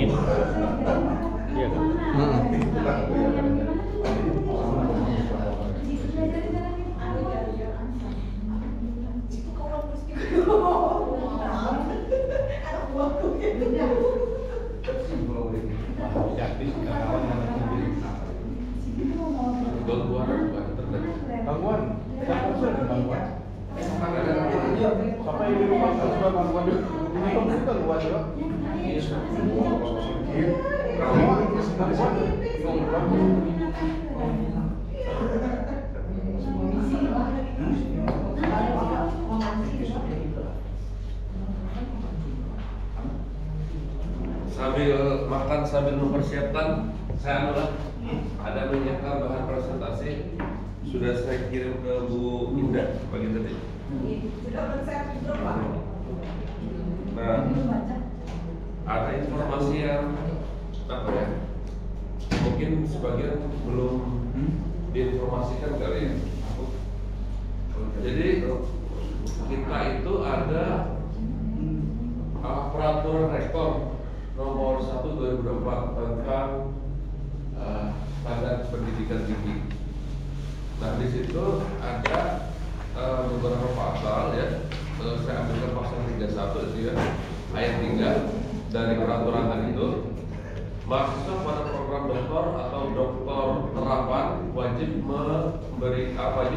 ini. Iya kan? Gangguan, sampai di rumah sudah gangguan ini komputer luas ya. Sambil makan sambil mempersiapkan, saya ada menyiapkan bahan presentasi. Sudah saya kirim ke Bu Indah pagi tadi. Nah, ada informasi yang apa ya? Mungkin sebagian belum diinformasikan kali ya. Jadi kita itu ada peraturan rektor nomor 1/2024 tentang standar pendidikan tinggi. Nah di situ ada beberapa pasal ya. Saya ambilkan pasal 31 itu ya, ayat 3 dari peraturan itu. Mahasiswa pada program doktor atau doktor terapan wajib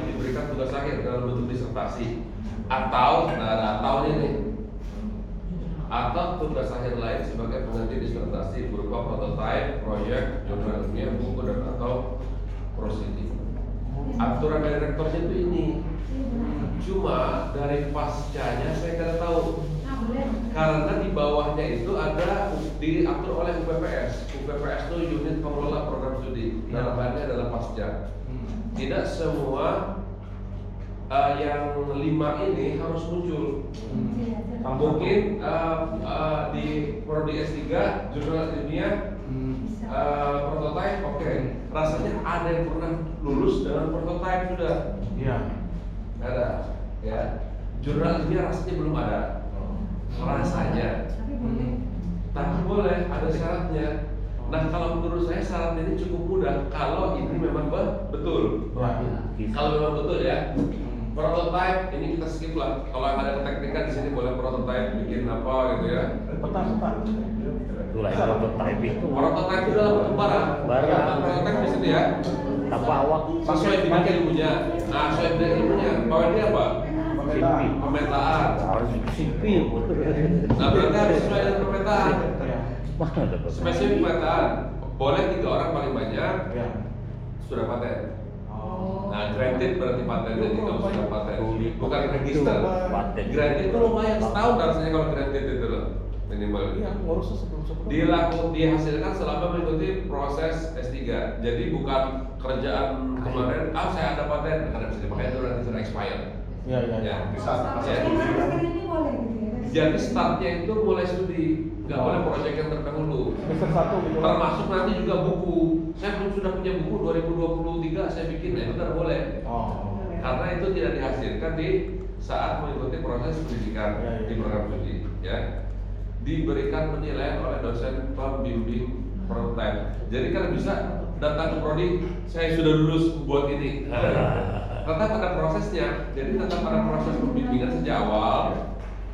diberikan tugas akhir dalam bentuk disertasi atau ini atau tugas akhir lain sebagai pengganti disertasi berupa prototipe, proyek, jurnal ilmiah, buku dan atau prosedur. Aturan dari rektornya itu ini. Cuma dari pascanya saya tidak tahu. Karena di bawahnya itu ada diatur oleh UPPS. UPPS itu unit pengelola program studi. Dalamnya adalah pasca. Tidak semua yang 5 ini harus muncul. Mungkin di prodi S3 jurnal ilmiah prototipe oke. Rasanya ada yang pernah lulus dengan prototipe sudah. Iya. Ada ya. Jurnal ilmiah rasanya belum ada. Rasanya. Tapi boleh, ada syaratnya. Nah kalau menurut saya syarat ini cukup mudah kalau ini memang betul. Kalau memang betul ya. Prototype ini kita skip lah. Kalau ada keteknikan di sini boleh prototype bikin apa gitu ya. Peta. Itulah yang prototype itu. Prototype itu dalam bentuk barang. Prototype di sini ya. Tanpa awak. Sesuai dengan ilmunya. Nah, sesuai dengan ilmunya. Bahwa ini apa? Pemetaan. Harus sipil. Nah, berarti harus sesuai dengan pemetaan. Mana ada Spesifik pemetaan. Boleh 3 orang paling banyak. Sudah paten. Nah, granted berarti paten jadi kalau sudah paten. Bukan register. Granted itu lumayan setahun rasanya kalau granted itu loh. Minimal. Iya, ngurusnya sebelum. Dihasilkan selama mengikuti proses S3. Jadi bukan kerjaan kemarin, saya ada paten, karena bisa dipakai itu nanti sudah expired. Iya. Bisa. Jadi startnya itu mulai studi, nggak boleh proyek yang terdahulu. Semester 1 gitu. Termasuk nanti juga buku. Saya sudah punya buku 2023 saya bikin, itu nggak boleh. Karena itu tidak dihasilkan di saat mengikuti proses pendidikan di program studi. Ya. Diberikan penilaian oleh dosen pembimbing prototype. Jadi kan bisa datang ke prodi, saya sudah lulus buat ini. Tetap pada prosesnya. Jadi tetap pada proses pembimbingan sejak awal.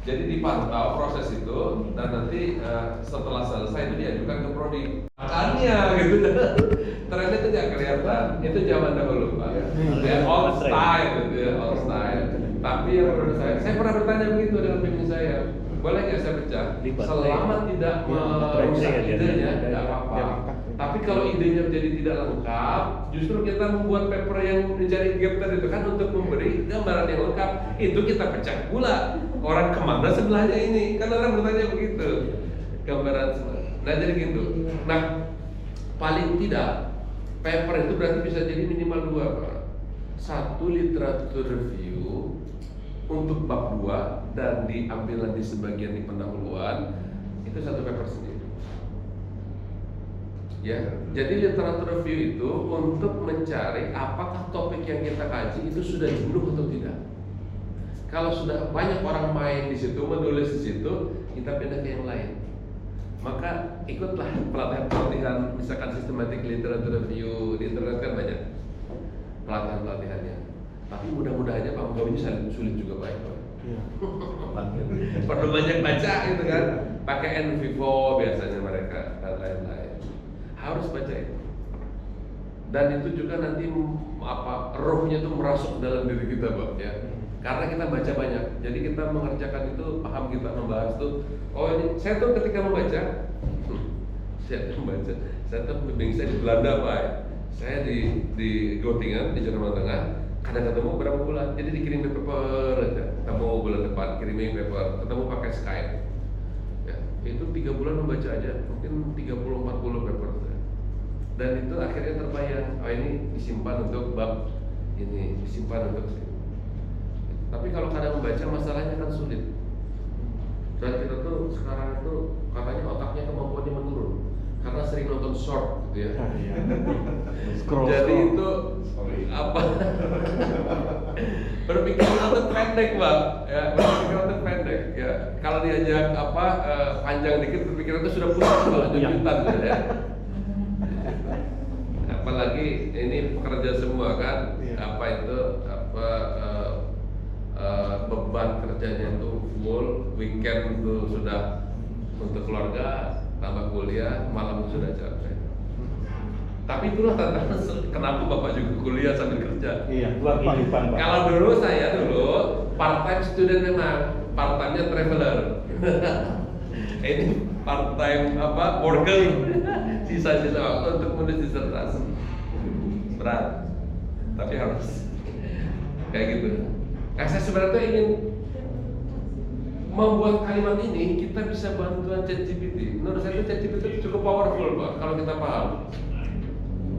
Jadi dipantau proses itu dan nanti setelah selesai itu diajukan ke prodi. Makanya gitu. Trennya itu tidak kelihatan. Itu zaman dahulu Pak. Ya, old style gitu ya, old style. Tapi yang menurut saya pernah bertanya begitu dengan pembimbing saya. Boleh nggak saya pecah? Selama tidak merusak idenya, tidak apa-apa. Tapi kalau idenya menjadi tidak lengkap, justru kita membuat paper yang mencari gap tadi itu kan untuk memberi gambaran yang lengkap. Itu kita pecah pula. Orang kemana sebelahnya ini? Kan orang bertanya begitu. Gambaran semua. Nah jadi gitu. Nah paling tidak paper itu berarti bisa jadi minimal 2 Pak. 1 literatur review untuk bab 2 dan diambil nanti sebagian di pendahuluan itu 1 paper sendiri. Ya, jadi literatur review itu untuk mencari apakah topik yang kita kaji itu sudah jenuh atau tidak. Kalau sudah banyak orang main di situ, menulis di situ, kita pindah ke yang lain. maka ikutlah pelatihan misalkan systematic literature review di internet kan banyak pelatihannya. Tapi mudah-mudahan aja Pak Mugabe ini sulit juga Pak. Iya. Perlu banyak baca gitu kan, pakai NVivo biasanya mereka dan lain-lain. Harus baca itu. Dan itu juga nanti rohnya itu merasuk dalam diri kita Pak ya. Karena kita baca banyak, jadi kita mengerjakan itu, paham kita membahas tuh. Oh ini, saya tuh ketika membaca, saya tuh bimbing saya di Belanda Pak. Saya di Göttingen di Jerman Tengah, kadang ketemu berapa bulan, jadi dikirim paper aja. Ketemu bulan depan kirimin paper, ketemu pakai Skype. Ya, itu 3 bulan membaca aja, mungkin 30-40 paper. Dan itu akhirnya terbayang, oh ini disimpan untuk bab ini, disimpan untuk sini. Tapi kalau kadang membaca masalahnya kan sulit. Dan kita tuh sekarang itu katanya otaknya kemampuannya menurun karena sering nonton short gitu ya. Jadi itu apa? Berpikiran untuk pendek Pak, ya berpikiran untuk pendek. Ya kalau diajak panjang dikit berpikiran itu sudah pusing Pak, jutaan gitu ya. Apalagi ini pekerja semua kan, beban kerjanya itu full, weekend itu sudah untuk keluarga, tambah kuliah, malam itu sudah capek. Tapi itulah tantangan kenapa Bapak juga kuliah sambil kerja. Iya, dua kehidupan Pak. Kalau saya dulu part time student memang, part time-nya traveler. Ini part time worker, sisa-sisa waktu untuk menulis disertasi. Berat, tapi harus kayak gitu. Nah, saya sebenarnya ingin membuat kalimat ini kita bisa bantuan ChatGPT. Menurut saya itu ChatGPT itu cukup powerful Pak, kalau kita paham.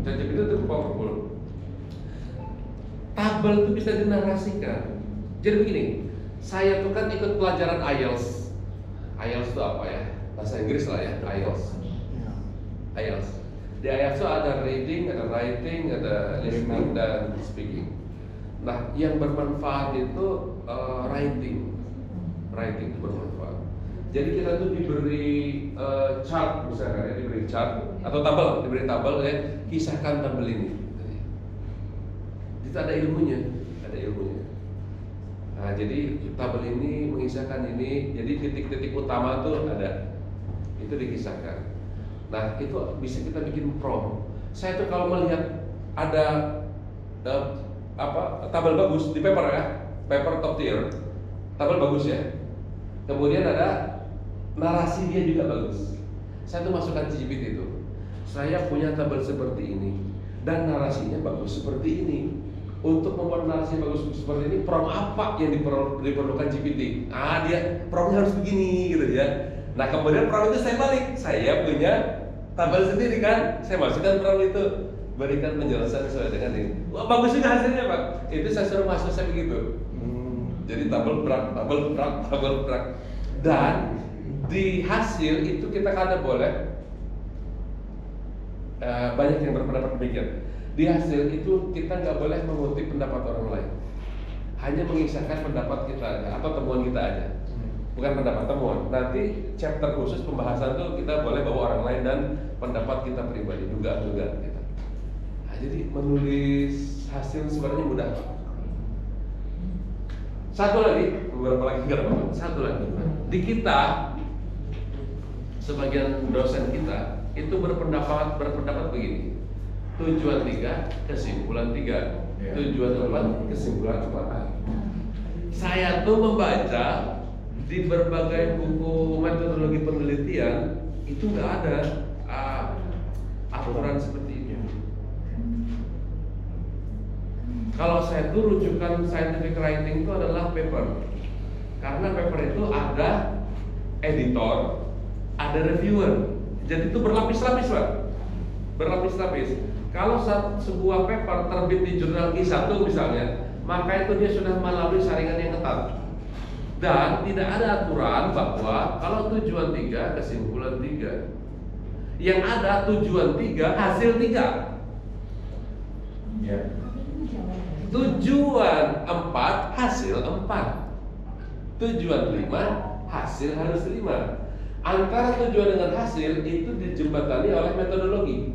ChatGPT itu cukup powerful. Tabel itu bisa dinarasikan. Jadi begini, saya tuh kan ikut pelajaran IELTS. IELTS itu apa ya? Bahasa Inggris lah ya, IELTS. IELTS. Di IELTS itu ada reading, ada writing, ada listening dan speaking. Nah, yang bermanfaat itu writing itu bermanfaat. Jadi kita tuh diberi chart misalkan ya, diberi chart atau tabel, diberi tabel ya, kisahkan tabel ini. Itu ada ilmunya, Nah, jadi tabel ini mengisahkan ini, jadi titik-titik utama tuh ada, itu dikisahkan. Nah, itu bisa kita bikin prompt. Saya tuh kalau melihat ada tabel bagus di paper ya, paper top tier, tabel bagus ya. Kemudian ada narasi dia juga bagus. Saya tuh masukkan ChatGPT itu. Saya punya tabel seperti ini dan narasinya bagus seperti ini. Untuk membuat narasi bagus seperti ini, prompt apa yang diperlukan GPT? Dia promptnya harus begini gitu ya. Nah kemudian prompt itu saya balik. Saya punya tabel sendiri kan, saya masukkan prompt itu, berikan penjelasan sesuai dengan ini. Wah bagus juga hasilnya Pak. Itu saya suruh masuk saya begitu. Jadi tabel berat. Dan di hasil itu kita kadang boleh banyak yang berpendapat demikian. Di hasil itu kita nggak boleh mengutip pendapat orang lain, hanya mengisahkan pendapat kita aja atau temuan kita aja, bukan pendapat temuan. Nanti chapter khusus pembahasan tuh kita boleh bawa orang lain dan pendapat kita pribadi juga kita. Nah, jadi menulis hasil sebenarnya mudah. Satu lagi, beberapa lagi nggak apa-apa. Satu lagi, di kita sebagian dosen kita itu berpendapat begini. Tujuan 3, kesimpulan 3. Tujuan 4, kesimpulan 4. Saya tuh membaca di berbagai buku metodologi penelitian itu nggak ada aturan seperti ini. Kalau saya tuh rujukan scientific writing itu adalah paper, karena paper itu ada editor, ada reviewer. Jadi itu berlapis-lapis Pak, berlapis-lapis. Kalau sebuah paper terbit di jurnal Q1 misalnya, maka itu dia sudah melalui saringan yang ketat. Dan tidak ada aturan bahwa kalau tujuan 3, kesimpulan 3. Yang ada tujuan 3, hasil 3. Ya. Tujuan 4, hasil 4. Tujuan 5, hasil harus 5. Antara tujuan dengan hasil itu dijembatani oleh metodologi.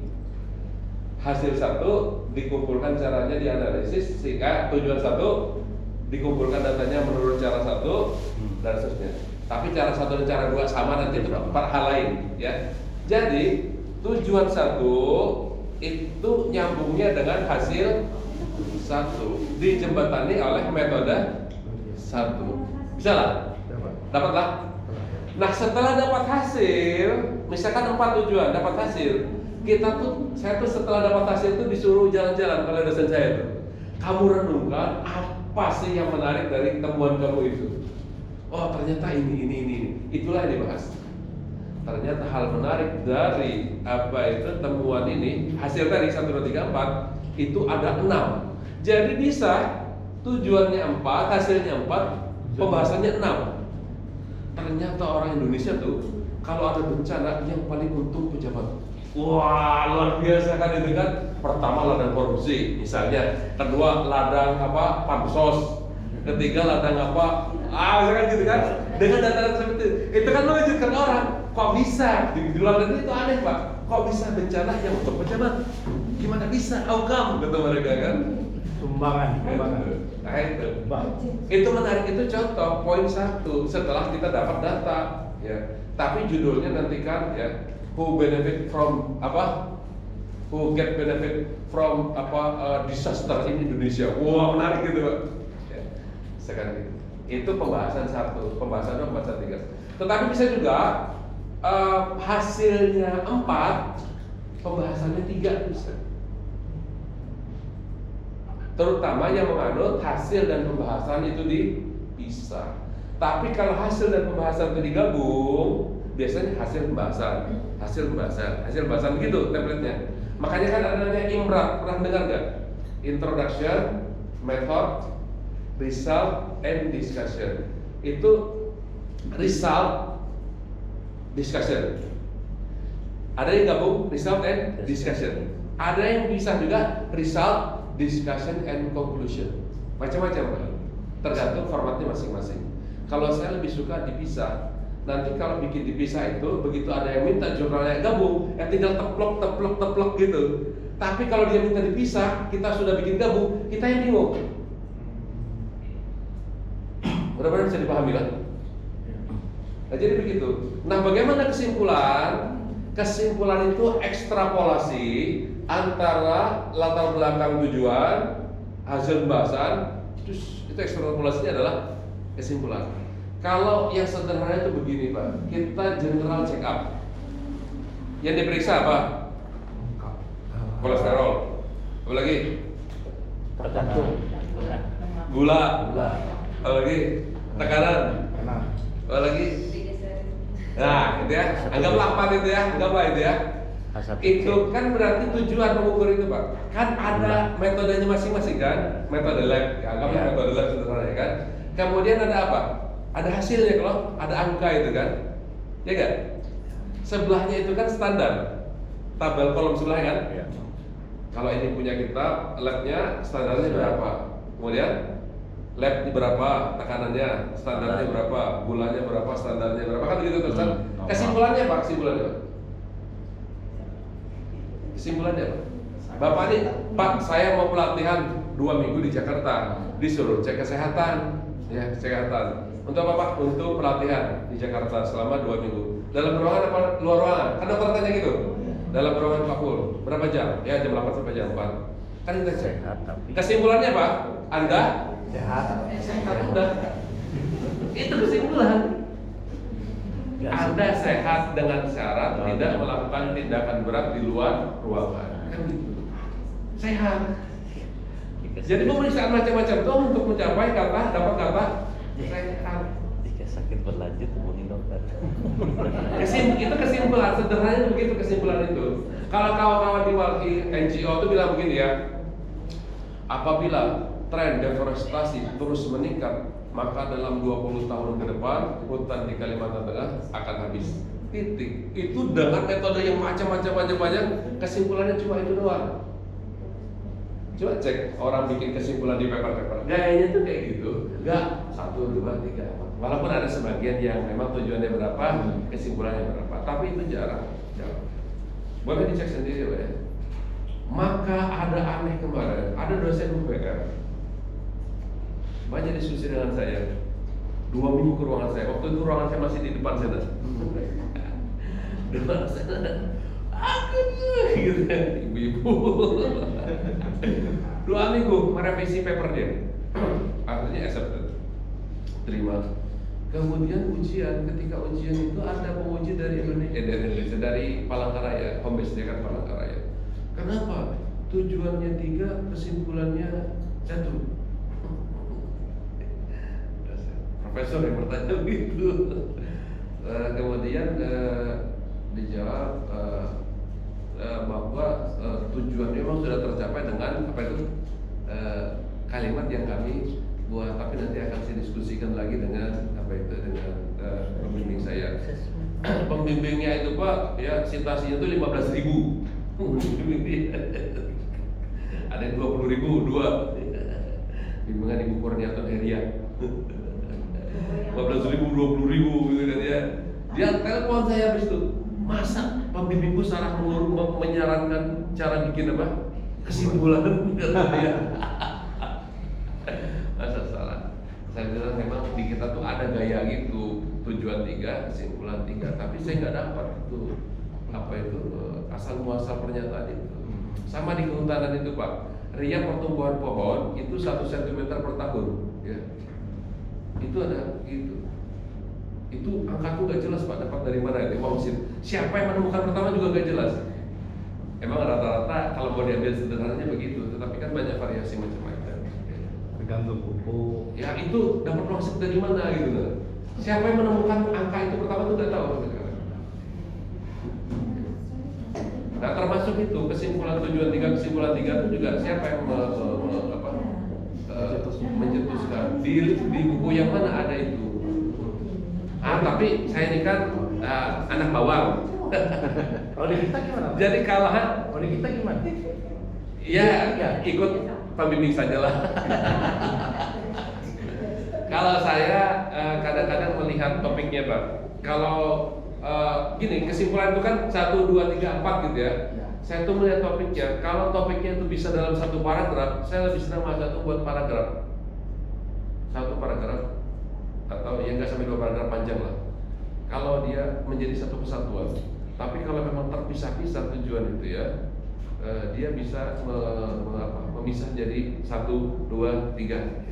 Hasil satu dikumpulkan caranya dianalisis sehingga tujuan satu dikumpulkan datanya menurut cara satu dan seterusnya. Tapi cara satu dan cara dua sama nanti itu hal lain ya. Jadi tujuan satu itu nyambungnya dengan hasil satu dijembatani oleh metode satu. Bisa lah? Dapatlah? Nah setelah dapat hasil, misalkan 4 tujuan dapat hasil, saya tuh setelah dapat hasil itu disuruh jalan-jalan oleh dosen saya tuh. Kamu renungkan apa sih yang menarik dari temuan kamu itu? Oh ternyata ini. Itulah yang dibahas. Ternyata hal menarik dari apa itu temuan ini, hasil tadi 1, 2, 3, 4 itu ada 6. Jadi bisa tujuannya 4, hasilnya 4, pembahasannya 6. Ternyata orang Indonesia tuh kalau ada bencana yang paling untung pejabat. Wah luar biasa kan itu kan. Pertama ladang korupsi misalnya, kedua ladang apa pansos, ketiga ladang apa misalkan gitu kan. Dengan data-data seperti itu kan menunjukkan orang kok bisa di luar negeri itu aneh pak. Kok bisa bencana yang untuk pejabat? Gimana bisa? How come? Kata mereka kan. Sumbangan. Nah itu menarik, itu contoh poin 1 setelah kita dapat data ya. Tapi judulnya nantikan ya, who benefit from apa? Who get benefit from apa disaster in Indonesia. Wah menarik gitu pak. Ya. Sekarang itu pembahasan 1, pembahasan 2, pembahasan 3. Tetapi bisa juga hasilnya 4, pembahasannya 3 bisa. Terutama yang menganut hasil dan pembahasan itu dipisah. Tapi kalau hasil dan pembahasan itu digabung, biasanya hasil pembahasan begitu template-nya. Makanya kan ada namanya IMRAT, pernah dengar nggak? Introduction, Method, Result, and Discussion. Itu result, discussion. Ada yang gabung result and discussion. Ada yang bisa juga result, discussion and conclusion. Macam-macam, tergantung formatnya masing-masing. Kalau saya lebih suka dipisah. Nanti kalau bikin dipisah itu, begitu ada yang minta jurnalnya gabung, ya tinggal teplok gitu. Tapi kalau dia minta dipisah, kita sudah bikin gabung, kita yang bingung. Benar-benar bisa dipahami kan? Nah jadi begitu. Nah bagaimana kesimpulan? Kesimpulan itu ekstrapolasi antara latar belakang tujuan, hasil pembahasan, itu ekstrapolasinya adalah kesimpulan. Kalau yang sederhana itu begini Pak, kita general check up. Yang diperiksa apa? Kolesterol. Apa lagi? Tergantung. Gula. Apa lagi? Tekanan. Apa lagi? Nah, itu ya. Anggaplah 4 itu ya. Anggaplah itu ya. Itu kan berarti tujuan mengukur itu Pak. Kan ada metodenya masing-masing kan. Metode lab. Anggaplah metode lab sederhana kan. Kemudian ada apa? Ada hasilnya kalau ada angka itu kan. Ya enggak? Sebelahnya itu kan standar. Tabel kolom sebelahnya kan. Ya. Kalau ini punya kita, labnya standarnya berapa? Kemudian lab di berapa, tekanannya, standarnya berapa, gulanya berapa, standarnya berapa, kan begitu terus kan? Kesimpulannya Pak, kesimpulannya Pak. Bapak ini, Pak, saya mau pelatihan 2 minggu di Jakarta, disuruh cek kesehatan, ya kesehatan. Untuk apa Pak? Untuk pelatihan di Jakarta selama 2 minggu. Dalam ruangan apa luar ruangan? Kan dokter tanya gitu. Dalam ruangan Pak Pul, berapa jam? Ya jam 8 sampai jam 4. Kan kita cek. Kesimpulannya Pak, Anda sehat udah. Itu kesimpulan. Anda sehat dengan syarat tidak melakukan tindakan berat di luar ruangan. Kan gitu. Sehat. Jadi pemeriksaan macam-macam itu untuk mencapai dapat kata sehat. Jika sakit berlanjut hubungi dokter. Itu kesimpulan sederhananya begitu kesimpulan itu. Kalau kawan-kawan di NGO itu bilang begini ya. Apabila tren deforestasi terus meningkat, maka dalam 20 tahun ke depan hutan di Kalimantan Tengah akan habis. Titik. Itu dengan metode yang macam-macam, kesimpulannya cuma itu doang. Coba cek orang bikin kesimpulan di paper-paper. Gayanya tuh kayak gitu. Enggak 1, 2, 3, 4. Walaupun ada sebagian yang memang tujuannya berapa, kesimpulannya berapa, tapi itu jarang. Boleh dicek sendiri lah ya. Maka ada aneh kemarin, ada dosen UPR banyak diskusi dengan saya. 2 minggu ke ruangan saya. Waktu itu ruangan saya masih di depan sana. Depan sana. Aduh, gitu ya, ibu-ibu. 2 minggu merevisi paper dia. Akhirnya accepted, terima. Kemudian ujian, ketika ujian itu ada penguji dari Indonesia, dari Palangkaraya, home base dia kan Palangkaraya. Kenapa? Tujuannya 3, kesimpulannya 1. Profesor yang bertanya begitu. Kemudian dijawab bahwa tujuannya memang sudah tercapai dengan apa itu kalimat yang kami buat, tapi nanti akan saya diskusikan lagi dengan apa itu dengan pembimbing saya. Pembimbingnya itu Pak, ya citasinya itu 15.000. Ada yang 20.000, 2. Bimbingan Ibu Kurniaton Heria. 15.000, 20.000 gitu kan ya. Dia telepon saya habis itu. Masa pembimbingku salah menyarankan cara bikin apa? Kesimpulan kata dia. Masa salah. Saya bilang memang di kita tuh ada gaya gitu, tujuan 3, kesimpulan 3, tapi saya nggak dapat itu apa itu asal muasal pernyataan itu. Sama di kehutanan itu Pak, ria pertumbuhan pohon itu 1 cm per tahun, ya. Itu ada gitu. Itu angka tuh nggak jelas Pak, dapat dari mana itu? Siapa yang menemukan pertama juga nggak jelas. Emang rata-rata kalau mau diambil sederhananya begitu, tetapi kan banyak variasi macam-macam. Tergantung pupuk. Ya itu dapat maksud dari mana gitu kan? Siapa yang menemukan angka itu pertama tuh nggak tahu sekarang. Nah termasuk itu kesimpulan tujuan 3, kesimpulan 3 itu juga siapa yang mencetuskan di buku yang mana ada itu. Tapi saya ini kan anak bawang. Kalau di kita gimana? Jadi kalah. Kalau di kita gimana? Ya ikut pembimbing saja lah. Kalau saya kadang-kadang melihat topiknya Pak. Kalau gini kesimpulan itu kan 1, 2, 3, 4 gitu ya. Saya tuh melihat topiknya. Kalau topiknya itu bisa dalam 1 paragraf, saya lebih senang bahasa itu buat paragraf. 1 paragraf atau ya nggak sampai 2 paragraf panjang lah. Kalau dia menjadi satu kesatuan. Tapi kalau memang terpisah-pisah tujuan itu ya, dia bisa memisah jadi 1, 2, 3.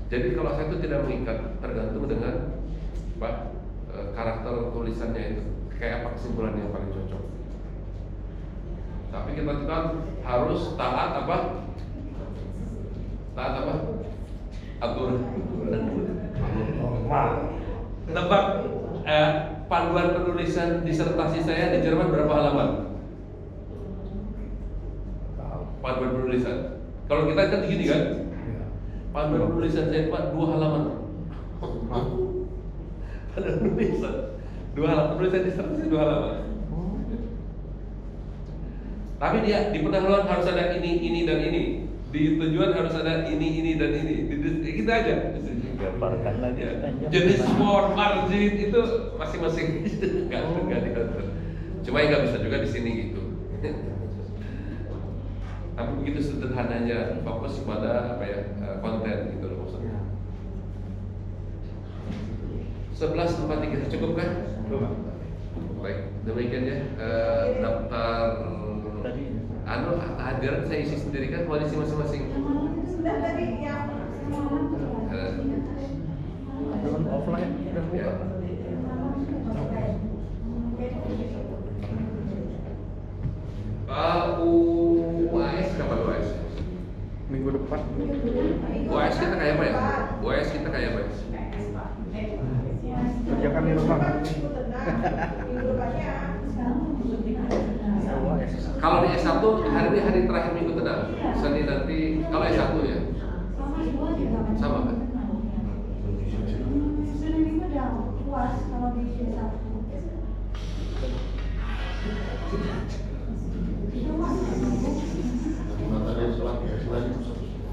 Jadi kalau saya itu tidak mengikat, tergantung dengan karakter tulisannya itu, kayak apa kesimpulan yang paling cocok. Tapi kita kan harus taat apa? Aturan. Tebak panduan penulisan disertasi saya di Jerman berapa halaman? Panduan penulisan. Kalau kita kan gini kan? Panduan penulisan saya Pak 2 halaman. Panduan penulisan 2 halaman. Penulisan disertasi 2 halaman. Tapi dia di pendahuluan harus ada ini dan ini. Di tujuan harus ada ini dan ini. Kita aja. Gambarkan lagi. Ya. Jenis form, margin itu masing-masing nggak diatur. Cuma nggak bisa juga di sini gitu. Tapi begitu sederhananya, fokus pada apa ya konten gitu loh maksudnya. 11.43 cukup kan? Baik, demikian ya daftar hadiran saya isi sendiri kan, koalisi masing-masing. Sudah tadi ya. Offline udah buka. UAS kapan UAS? Minggu depan. UAS kita kayak apa ya? UAS kita kayak apa ya? Kerjakan di rumah. Kalau di S1 hari ini hari terakhir minggu tenang. Senin nanti kalau S1 ya. Sama kan?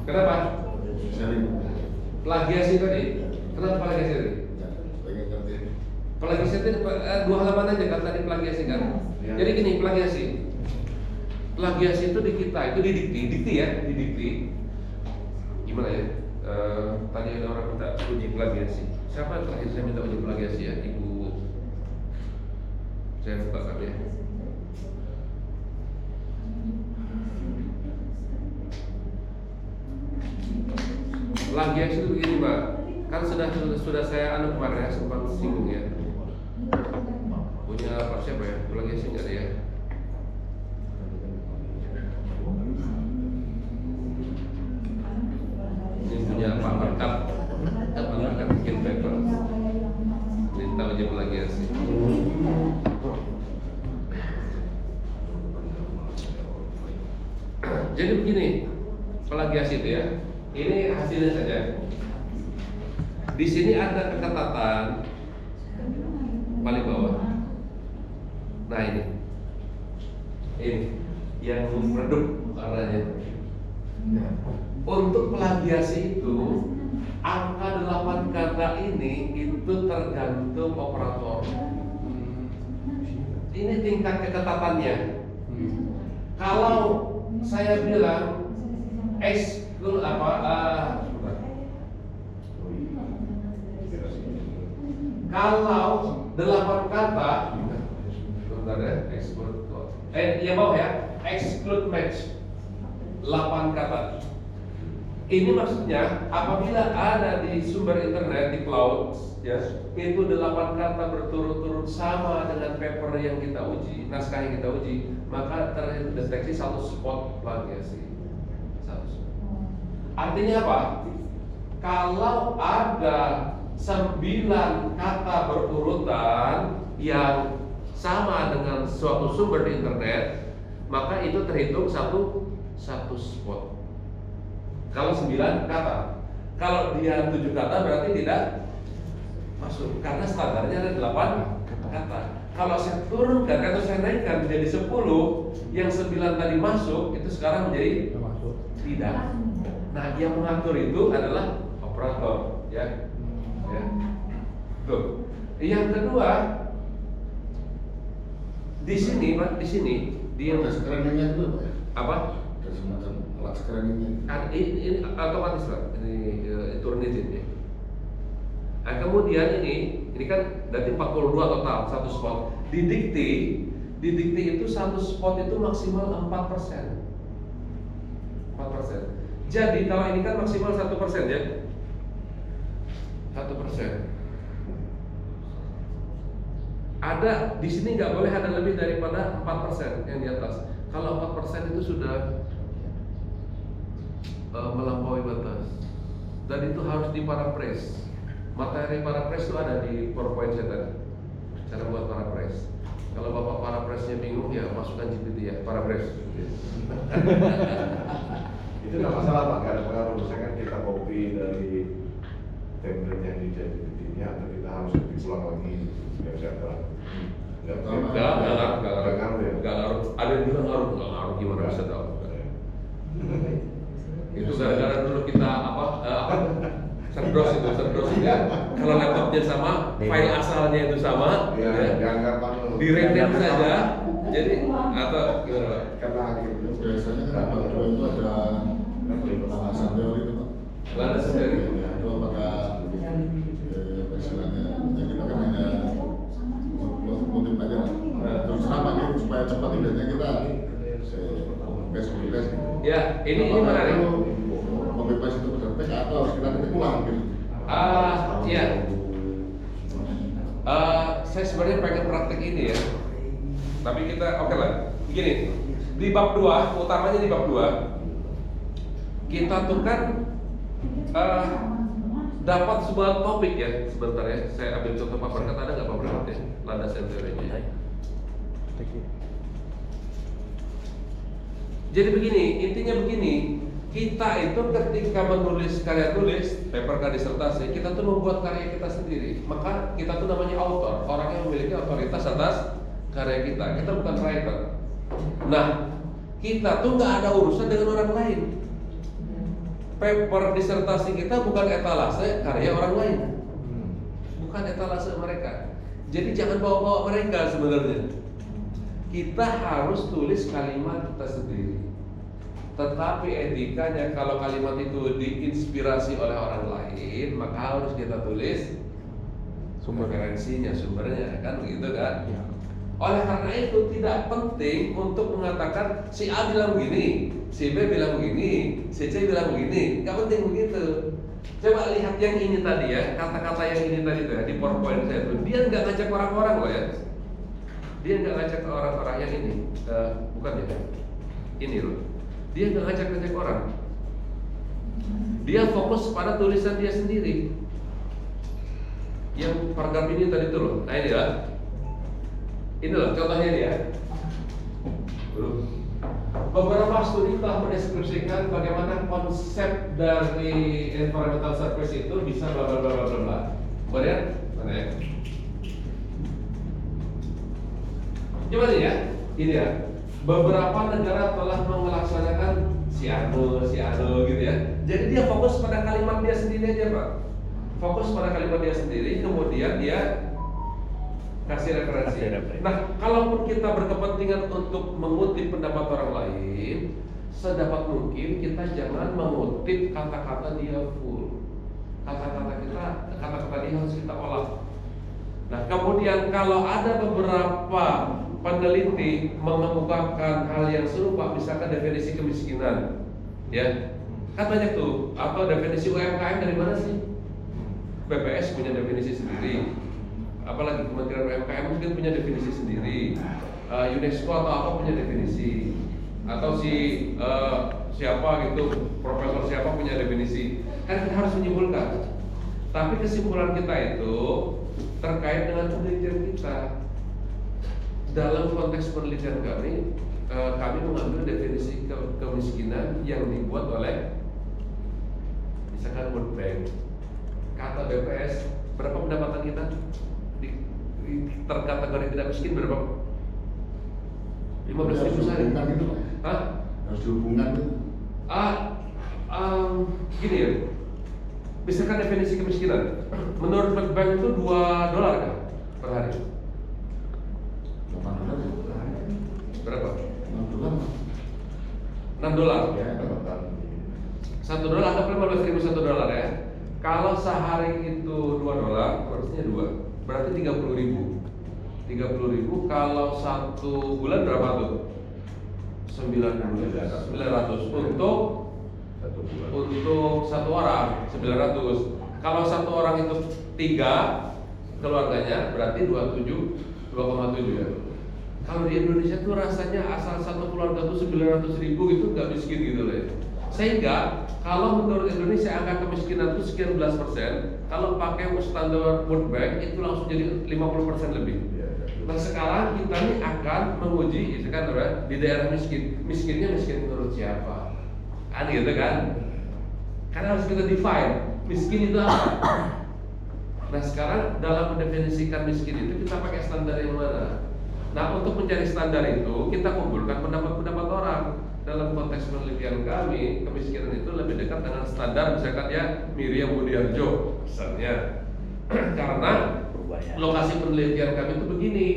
Kenapa? Plagiasi tadi. Kenapa plagiasi tadi? Plagiasi itu 2 halaman aja kan tadi plagiasi kan. Ya. Jadi gini plagiasi. Plagiasi itu di kita itu di dikti ya, di dikti. Gimana ya? Tadi ada orang minta uji plagiasi. Siapa yang terakhir saya minta uji plagiasi ya? Ibu. Saya buka kan ya. Plagiasi itu begini Pak. Kan sudah saya kemarin ya sempat singgung ya. Punya Pak siapa ya? Plagiasi nggak ada ya? Ini punya Pak Markat. Pak Markat bikin paper. Minta uji plagiasi. Jadi begini, plagiasi itu ya. Ini hasilnya saja. Di sini ada keketatan paling bawah. Nah ini yang redup warnanya. Untuk plagiasi itu angka 8 kata ini itu tergantung operator. Ini tingkat keketatannya. Kalau saya bilang kalau 8 kata bentar ya, yang bawah ya, exclude match 8 kata. Ini maksudnya apabila ada di sumber internet di cloud ya, itu 8 kata berturut-turut sama dengan paper yang kita uji, naskah yang kita uji, maka terdeteksi satu spot plagiasi. Artinya apa? Kalau ada 9 kata berurutan yang sama dengan suatu sumber di internet, maka itu terhitung satu spot. Kalau 9 kata, kalau dia 7 kata berarti tidak masuk karena standarnya ada 8 kata. Kalau saya turunkan atau saya naikkan menjadi 10, yang 9 tadi masuk itu sekarang menjadi tidak. Nah, yang mengatur itu adalah operator, ya. Tuh. Yang kedua, di sini, Pak, di yang screeningnya itu Pak ya? Apa? Ada semacam alat screeningnya. Ini otomatis Pak, ini turnitin ya. Nah, kemudian ini kan berarti 42 total satu spot. Di dikti itu satu spot itu maksimal 4%. 4%. Jadi kalau ini kan maksimal 1% ya. 1%. Ada di sini nggak boleh ada lebih daripada 4% yang di atas. Kalau 4% itu sudah melampaui batas. Dan itu harus diparaphrase. Materi paraphrase itu ada di PowerPoint saya tadi. Cara buat paraphrase. Kalau Bapak paraphrase-nya bingung ya masukkan GPT ya, paraphrase. Itu nggak masalah Pak, nggak ada pengaruh. Misalkan kan kita copy dari template yang di ChatGPT-nya atau kita harus diulang lagi, nggak bisa terang. Nggak ngaruh. Ada yang bilang ngaruh gimana bisa tahu? Itu gara-gara dulu kita serdros itu ya. Kalau laptopnya sama, file asalnya itu sama, direndam saja. Jadi atau gimana Pak? Karena akhirnya biasanya kan Pak itu ada alasan teori itu Pak. Alasan teori. Ya, itu apakah istilahnya ya kita kan hanya kutip aja terus kenapa gitu supaya cepat tidaknya kita tes gitu. Ya, ini menarik. Copy-paste itu benar-benar atau harus kita ketik ulang gitu. Iya. Saya sebenarnya pengen praktek ini ya. Tapi kita oke lah. Begini, di bab 2, utamanya di bab 2, kita tuh kan dapat sebuah topik ya. Sebentar ya, saya ambil contoh paper kata, ada nggak paper kata ya? Landasan teorinya. Jadi begini, intinya begini, kita itu ketika menulis karya tulis, paper karya disertasi, kita tuh membuat karya kita sendiri. Maka kita tuh namanya author, orang yang memiliki otoritas atas karya kita. Kita bukan writer. Nah, kita tuh nggak ada urusan dengan orang lain. Paper disertasi kita bukan etalase karya orang lain, bukan etalase mereka. Jadi jangan bawa-bawa mereka sebenarnya. Kita harus tulis kalimat kita sendiri. Tetapi etikanya kalau kalimat itu diinspirasi oleh orang lain, maka harus kita tulis referensinya, sumbernya, kan begitu kan? Ya. Oleh karena itu tidak penting untuk mengatakan si A bilang begini, si B bilang begini, si C bilang begini, nggak penting begitu. Coba lihat yang ini tadi ya, kata-kata yang ini tadi tuh ya, di PowerPoint saya tuh, dia nggak ngajak orang-orang loh ya, dia nggak ngajak orang-orang yang ini, bukan ya, ini loh, dia nggak ngajak orang, dia fokus pada tulisan dia sendiri. Yang paragraf ini tadi tuh loh, nah ini ya. Ini loh contohnya dia. Beberapa studi telah mendeskripsikan bagaimana konsep dari environmental service itu bisa bla bla bla bla bla. Kemudian mana ya? Coba nih ya, ini ya. Beberapa negara telah melaksanakan si anu gitu ya. Jadi dia fokus pada kalimat dia sendiri aja Pak. Fokus pada kalimat dia sendiri, kemudian dia kasih referensi. Nah, kalaupun kita berkepentingan untuk mengutip pendapat orang lain, sedapat mungkin kita jangan mengutip kata-kata dia full. Kata-kata dia harus kita olah. Nah, kemudian kalau ada beberapa peneliti mengemukakan hal yang serupa, misalkan definisi kemiskinan, ya, kan banyak tuh. Atau definisi UMKM dari mana sih? BPS punya definisi sendiri. Apalagi Kementerian UMKM mungkin punya definisi sendiri, UNESCO atau apa punya definisi, atau siapa gitu, profesor siapa punya definisi. Kan kita harus menyimpulkan. Tapi kesimpulan kita itu terkait dengan penelitian kita. Dalam konteks penelitian kami mengambil definisi kemiskinan yang dibuat oleh misalkan World Bank. Kata BPS, berapa pendapatan kita? Terkategori tidak miskin berapa? 15.000 sehari. Hah? Harus dihubungkan itu. Gini ya. Misalkan definisi kemiskinan, menurut World Bank itu $2 kan per hari? Berapa? $6. Ya, $1 anggaplah 15.000 $1 ya. Kalau sehari itu $2, harusnya 2. Berarti 30.000. 30.000 kalau 1 bulan berapa tuh? 900 untuk 1 bulan. Untuk 1 orang 900. Kalau 1 orang itu 3 keluarganya berarti 2,7 ya. Kalau di Indonesia tuh rasanya asal 1 keluarga tuh 900.000 gitu nggak miskin gitu loh ya. Sehingga kalau menurut Indonesia angka kemiskinan itu sekian belas %, kalau pakai standar World Bank itu langsung jadi 50% lebih. Nah sekarang kita nih akan menguji, misalkan di daerah miskinnya miskin menurut siapa? Kan gitu kan? Karena harus kita define miskin itu apa. Nah sekarang dalam mendefinisikan miskin itu kita pakai standar yang mana? Nah untuk mencari standar itu kita kumpulkan pendapat-pendapat orang. Dalam konteks penelitian kami, kemiskinan itu lebih dekat dengan standar misalkan ya Miriam Budiarjo misalnya. Karena lokasi penelitian kami itu begini,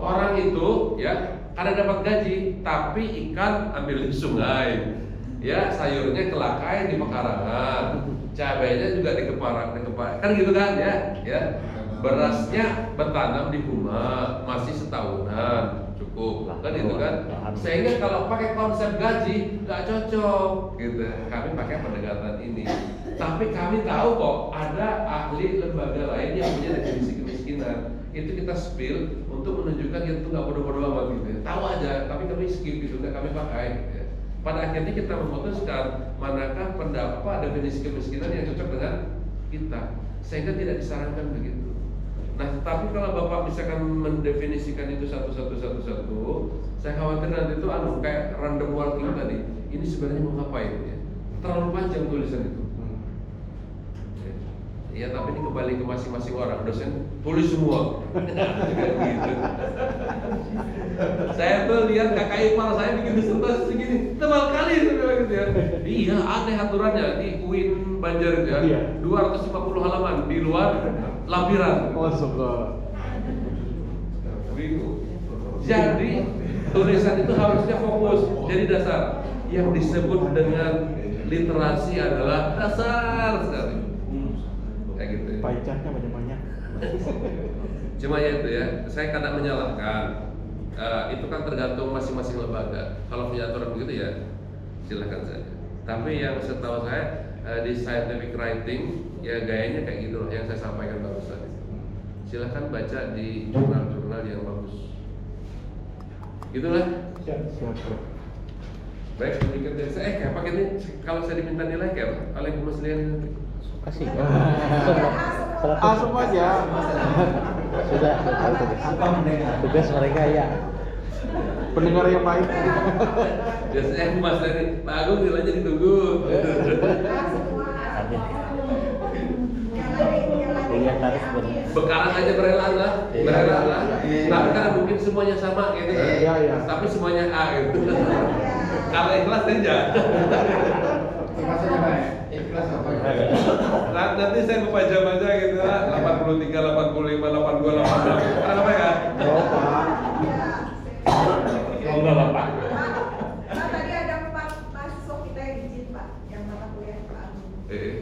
orang itu ya karena dapat gaji, tapi ikan ambil di sungai, ya sayurnya kelakai di pekarangan, cabainya juga di keparan, kan gitu kan ya. Berasnya bertanam di rumah masih setahunan cukup, kan gitu kan. Sehingga kalau pakai konsep gaji nggak cocok, gitu. Kami pakai pendekatan ini. Tapi kami tahu kok ada ahli lembaga lain yang punya definisi kemiskinan. Itu kita spill untuk menunjukkan itu nggak bodoh-bodoh amat gitu. Tahu aja, tapi kami skip gitu, nggak kami pakai. Gitu. Pada akhirnya kita memutuskan manakah pendapat definisi kemiskinan yang cocok dengan kita, sehingga tidak disarankan begitu. Nah, tapi kalau Bapak misalkan mendefinisikan itu satu, saya khawatir nanti itu kayak random walking tadi. Ini sebenarnya mau ngapain ya? Terlalu panjang tulisan itu. Ya, tapi ini kembali ke masing-masing orang. Dosen tulis semua. Gitu. Saya tuh lihat kakak ipar saya bikin disertasi segini, tebal kali gitu ya. Iya, aneh aturannya di UIN Banjar itu ya. 250 halaman di luar lampiran. bingung. Jadi tulisan itu harusnya fokus. Jadi dasar yang disebut dengan literasi adalah dasar sekali. Kayak gitu. Pacarnya banyak-banyak. Cuma ya itu ya, saya kadang menyalahkan. Itu kan tergantung masing-masing lembaga. Kalau punya aturan begitu ya silakan saja. Tapi yang setahu saya di scientific writing ya gayanya kayak gitu loh yang saya sampaikan barusan. Silakan baca di jurnal-jurnal yang bagus. Gitulah. Siap. Baik, demikian dari saya. Kayak pakai ini kalau saya diminta nilai kayak apa? Waalaikumsalam. Kasih. Langsung aja. Sudah tahu tugas mereka ya. Pendengar yang baik. Biasanya Mas Reni, Pak Agung nilainya ditunggu. Lihat tarif benar. Bekalan aja berelan lah. Tapi kan mungkin semuanya sama gitu. Iya. Tapi semuanya A gitu. Kalau ikhlas aja. Nanti saya membaca gitu lah 83, 85, 82, 86. Apa ya? Enggak Pak. Pak, tadi ada 4 mahasiswa kita yang izin Pak, yang mata kuliah Pak Agung.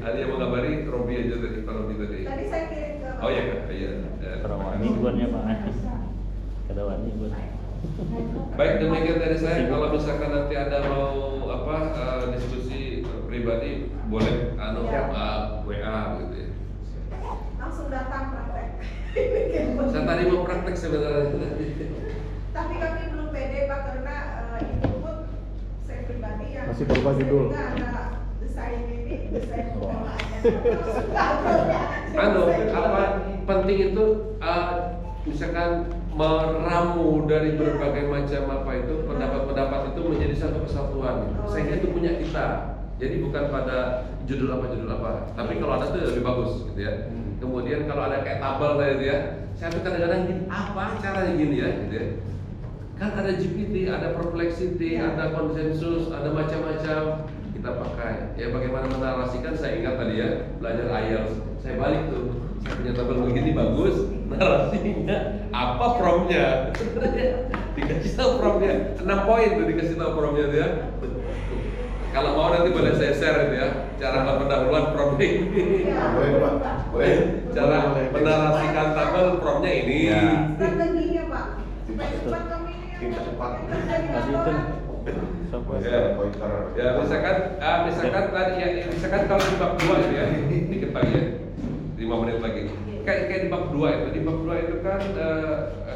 Ada yang mengabari Robi aja tadi, Pak Robi tadi. Tadi saya kirim ke Oh iya Kak, iya. Kerawani buannya Pak. Kerawani buan. Baik, demikian dari saya. Kalau misalkan nanti ada mau diskusi pribadi boleh WA gitu ya. langsung datang praktek. Saya tadi mau praktek sebenarnya. Tapi kami belum pede Pak karena itu pun saya pribadi yang Masih berubah judul. Ada desain utamanya. Apa penting itu misalkan meramu dari berbagai macam pendapat-pendapat itu menjadi satu kesatuan sehingga itu punya kita. Jadi bukan pada judul apa, tapi kalau ada tuh lebih bagus gitu ya. Kemudian kalau ada kayak tabel tadi ya, saya tuh kadang-kadang gini, apa caranya gini ya gitu ya. Kan ada GPT, ada perplexity, ada konsensus, ada macam-macam kita pakai. Ya bagaimana menarasikan, saya ingat tadi ya, belajar IELTS. Saya balik tuh, saya punya tabel begini bagus, narasinya apa promnya? Dikasih tahu promnya, 6 poin tuh dikasih tahu promnya tuh ya. Kalau mau nanti boleh saya share itu ya, cara pendahuluan promnya ini. Boleh. Cara menarasikan tabel promnya ini. Strateginya Pak, supaya cepat kami Kita cepat. Tadi itu Ya, misalkan tadi ya, misalkan kalau di bab 2 itu ya, dikit lagi ya, 5 menit lagi. Kayak di bab 2 itu kan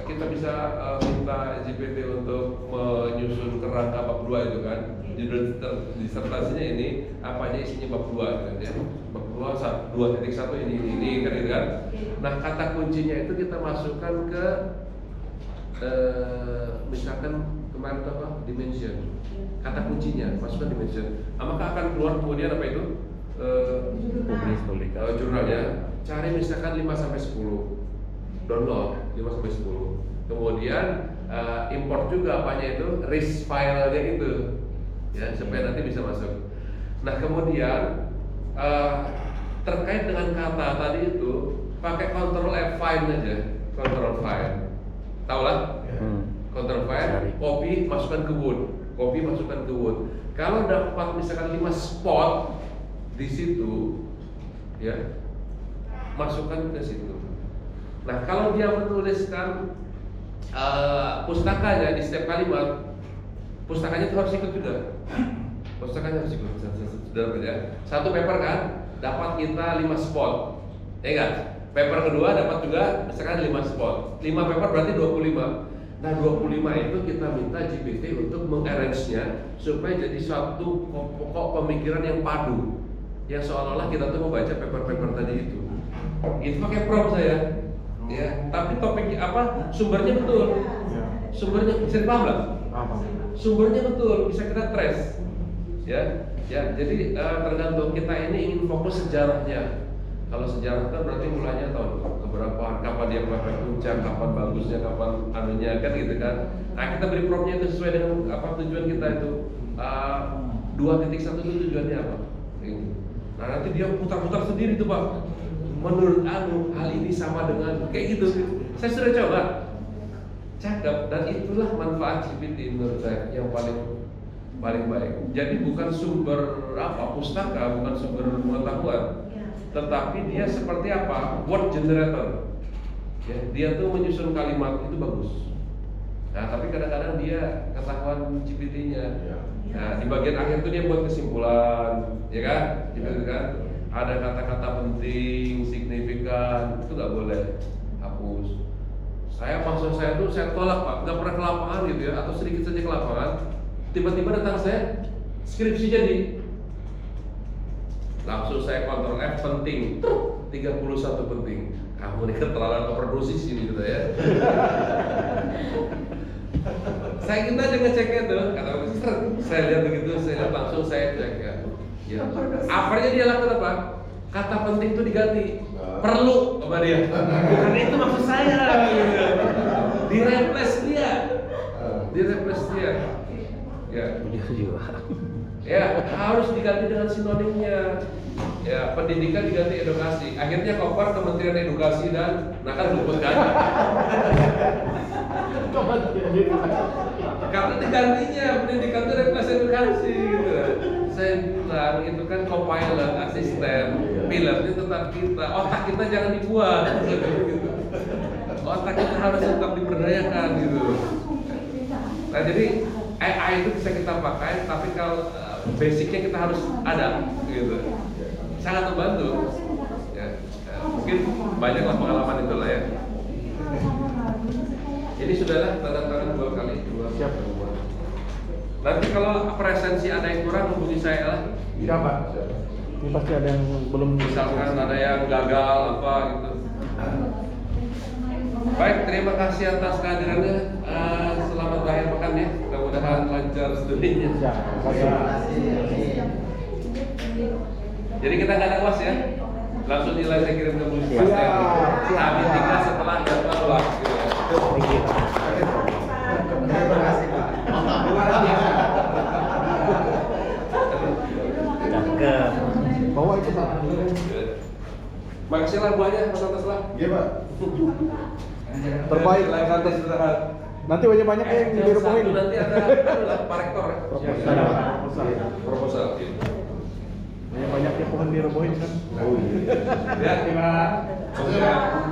kita bisa minta GPT untuk menyusun kerangka bab 2 itu kan. Judul disertasinya ini apa aja isinya bab 2 gitu ya. Bab 2 2.1 ini kan gitu kan. Nah, kata kuncinya itu kita masukkan ke misalkan kemarin itu apa? Dimension. Kata kuncinya masukkan dimension. Maka akan keluar kemudian apa itu? Jurnalnya. Cari misalkan 5 sampai 10. Download 5 sampai 10. Kemudian import juga apanya itu? RIS filenya itu. Ya, supaya nanti bisa masuk. Nah, kemudian terkait dengan kata tadi itu pakai Ctrl F5 aja. Ctrl file. Tahu lah? Ctrl file, copy, masukkan ke Word. Copy, masukkan ke Word. Kalau dapat misalkan 5 spot di situ, ya, masukkan ke situ. Nah, kalau dia menuliskan pustakanya di setiap kalimat, pustakanya itu harus ikut juga. Pustakanya harus ikut. Sudah ya. Satu paper kan, dapat kita 5 spot. Ya enggak? Paper kedua dapat juga misalkan 5 spot. 5 paper berarti 25. Nah, 25 itu kita minta GPT untuk mengarrange-nya supaya jadi suatu pokok pemikiran yang padu. Yang seolah-olah kita tuh mau baca paper-paper tadi itu. Itu pakai prompt saya. Ya, tapi topiknya apa? Sumbernya betul. Sumbernya bisa dipaham lah? Sumbernya betul, bisa kita trace. Ya, jadi tergantung kita ini ingin fokus sejarahnya. Kalau sejarah kan berarti mulanya tahun keberapa, kapan dia melakukan puncak, kapan bagusnya, kapan anunya kan gitu kan. Nah, kita beri promptnya itu sesuai dengan apa tujuan kita itu. 2.1 itu tujuannya apa? Gitu. Nah, nanti dia putar-putar sendiri tuh Pak. Menurut hal ini sama dengan kayak gitu. Saya sudah coba. Cakep, dan itulah manfaat GPT menurut saya yang paling baik. Jadi bukan sumber pustaka, bukan sumber pengetahuan, tetapi dia seperti apa? Word generator. Ya, dia tuh menyusun kalimat itu bagus. Nah, tapi kadang-kadang dia ketahuan GPT-nya. Nah, di bagian akhir tuh dia buat kesimpulan, ya kan? Gitu kan? Ada kata-kata penting, signifikan, itu nggak boleh hapus. Maksud saya tuh saya tolak Pak, nggak pernah ke lapangan gitu ya, atau sedikit saja ke lapangan. Tiba-tiba datang saya, skripsi jadi. Langsung saya kontrol F penting, 31 penting. Kamu ini keterlaluan overdosis ini gitu ya. Saya kita aja ngeceknya tuh, kata saya lihat begitu, saya lihat langsung saya cek ya. Akhirnya dia lakukan apa? Kata penting itu diganti perlu sama dia. Bukan itu maksud saya. Direplace dia. Ya. Ya, harus diganti dengan sinonimnya. Ya, pendidikan diganti edukasi. Akhirnya kopar Kementerian Edukasi dan kan luput kan. Karena digantinya pendidikan itu replace edukasi gitu. Saya bilang itu kan co-pilot, asisten, pilotnya tetap kita. Otak kita jangan dibuat gitu. Otak kita harus tetap diberdayakan gitu. Nah, jadi AI itu bisa kita pakai, tapi kalau basicnya kita harus ada gitu. Sangat membantu. Ya, mungkin banyaklah pengalaman itulah ya. Ini sudahlah tanda tangan 2 kali. Siap. Nanti kalau presensi ada yang kurang hubungi saya lah. Siapa? Ini pasti ada yang belum. Misalkan ada yang gagal apa gitu. Baik, terima kasih atas kehadirannya. Selamat akhir pekan ya. Mudah-mudahan lancar studinya. Ya, terima kasih. Jadi kita nggak ada kelas ya. Langsung nilai saya kirim ke Bu Pastel. Kami tinggal setelah jadwal waktu. Terima kasih Pak. Cakep. Bawa itu Pak. Makasih lah buahnya, Mas Atas lah. Iya Pak. Terbaik. Atas istirahat. Nanti banyak yang dirupain. Nanti ada Pak Rektor ya. Proposal. Banyak yang pohon dirupain kan. Ya, terima kasih.